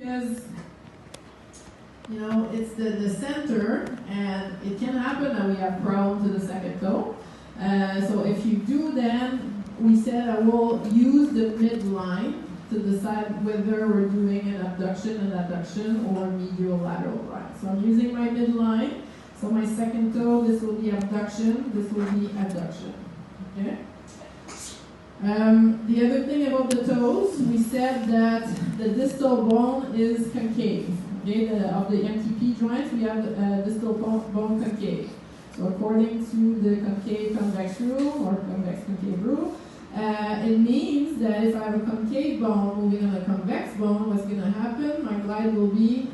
Because, you know, it's the center, and it can happen that we have problems to the second toe. So if you do, then we said I will use the midline to decide whether we're doing an abduction and adduction or medial lateral line. So I'm using my midline. So my second toe, this will be abduction, this will be adduction. Okay? The other thing about the toes, we said that the distal bone is concave. Okay? Of the MTP joints, we have distal bone concave. So according to the concave-convex rule, or convex-concave rule, it means that if I have a concave bone moving on a convex bone, what's going to happen? My glide will be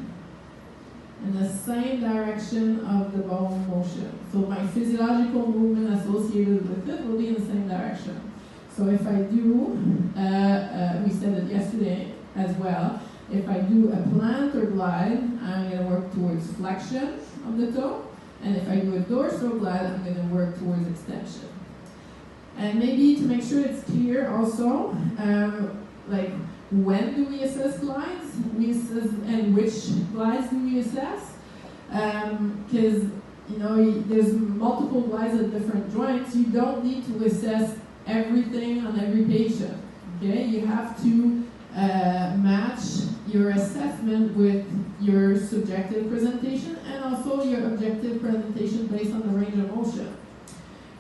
in the same direction of the bone motion. So my physiological movement associated with it will be in the same direction. So if I do, we said it yesterday as well, if I do a plantar glide, I'm going to work towards flexion of the toe. And if I do a dorsal glide, I'm going to work towards extension. And maybe to make sure it's clear also, like when do we assess glides? We assess, and which glides do we assess? Because you know there's multiple glides at different joints. You don't need to assess everything on every patient. Okay, you have to match your assessment with your subjective presentation and also your objective presentation based on the range of motion.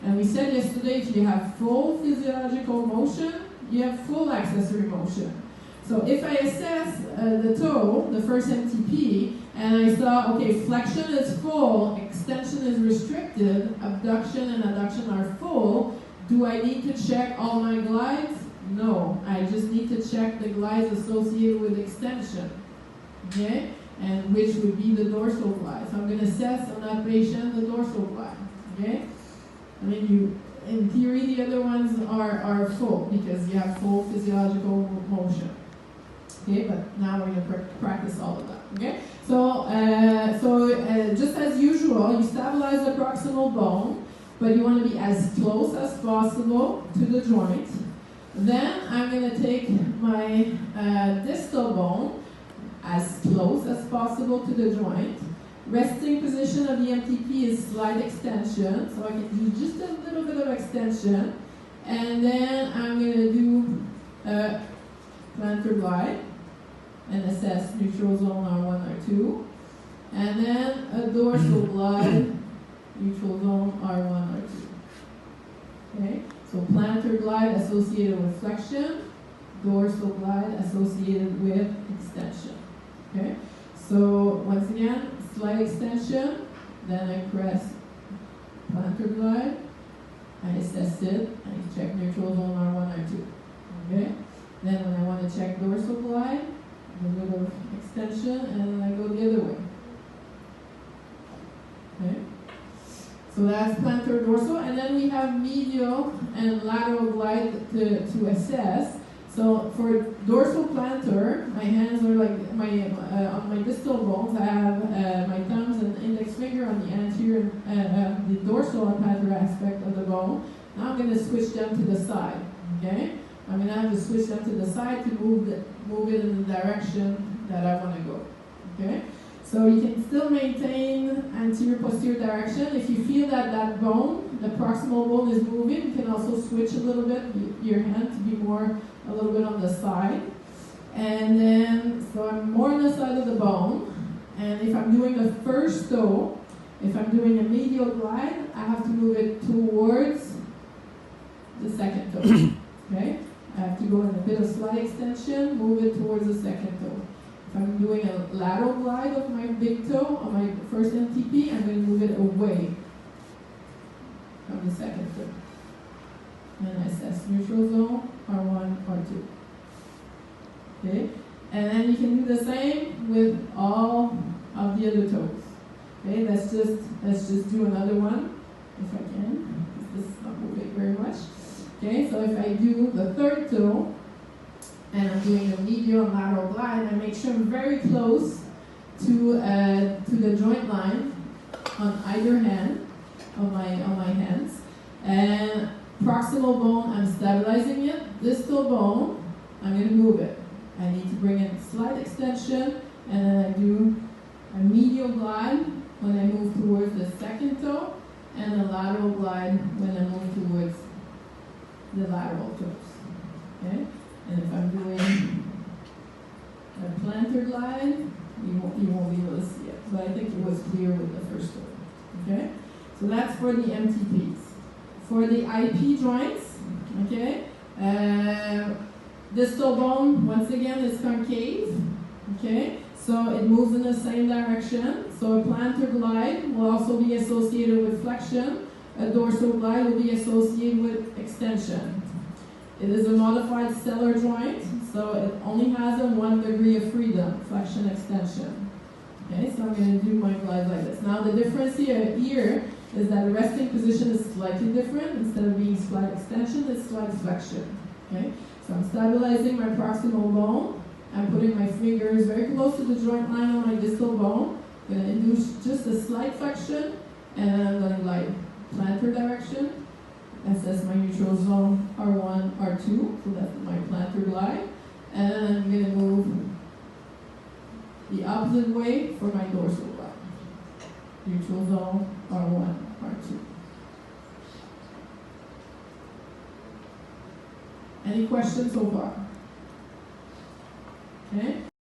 And we said yesterday, if you have full physiological motion, you have full accessory motion. So if I assess the toe, the first MTP, and I saw, okay, flexion is full, extension is restricted, abduction and adduction are full, do I need to check all my glides? No, I just need to check the glides associated with extension, okay? And which would be the dorsal glide. So I'm going to assess on that patient the dorsal glide, okay? I mean, in theory, the other ones are full because you have full physiological motion. Okay, but now we're going to practice all of that. Okay, so just as usual, you stabilize the proximal bone, but you want to be as close as possible to the joint. Then I'm going to take my distal bone as close as possible to the joint. Resting position of the MTP is slight extension, so I can do just a little bit of extension. And then I'm going to do a plantar glide and assess neutral zone R1, R2. And then a dorsal glide, neutral zone R1, R2. Okay, so plantar glide associated with flexion, dorsal glide associated with extension. Okay, so once again, slight extension, then I press plantar glide, I assess it, I check neutral zone R1, R2. Okay? Then when I want to check dorsal glide, a little of extension, and then I go the other way. Okay? So that's plantar dorsal, and then we have medial and lateral glide to assess. So for dorsal plantar, my hands are like on my distal bones. I have my thumbs and index finger on the anterior, the dorsal and plantar aspect of the bone. Now I'm going to switch them to the side. Okay, I'm going to have to switch them to the side to move it in the direction that I want to go. Okay, so you can still maintain anterior-posterior direction. If you feel that that bone, the proximal bone, is moving, you can also switch a little bit your hand to be a little bit on the side. And then, so I'm more on the side of the bone. And if I'm doing the first toe, if I'm doing a medial glide, I have to move it towards the second toe. Okay? I have to go in a bit of slight extension, move it towards the second toe. If I'm doing a lateral glide of my big toe on my first MTP, I'm going to move it away from the second toe. And I assess neutral zone, R1, R2. Okay? And then you can do the same with all of the other toes. Okay, let's just do another one, if I can, because this is not moving very much. Okay, so if I do the third toe, and I'm doing a medial and lateral glide, I make sure I'm very close to the joint line on either hand, on my hands. And proximal bone, I'm stabilizing it. Distal bone, I'm going to move it. I need to bring in slight extension, and then I do a medial glide when I move towards the second toe, and a lateral glide when I move towards the lateral toes. Okay? And if I'm doing a plantar glide, you won't be able to see it. But I think it was clear with the first one. Okay? So that's for the MTPs. For the IP joints, okay, distal bone, once again, is concave. Okay? So it moves in the same direction. So a plantar glide will also be associated with flexion. A dorsal glide will be associated with extension. It is a modified stellar joint, so it only has a 1 degree of freedom, flexion, extension. Okay, so I'm going to do my glide like this. Now the difference here is that the resting position is slightly different. Instead of being slight extension, it's slight flexion. Okay, so I'm stabilizing my proximal bone. I'm putting my fingers very close to the joint line on my distal bone. I'm going to induce just a slight flexion, and then I'm going to glide plantar direction. That says my neutral zone R1, R2, so that's my plantar glide. And then I'm going to move the opposite way for my dorsal glide. Neutral zone R1, R2. Any questions so far? Okay.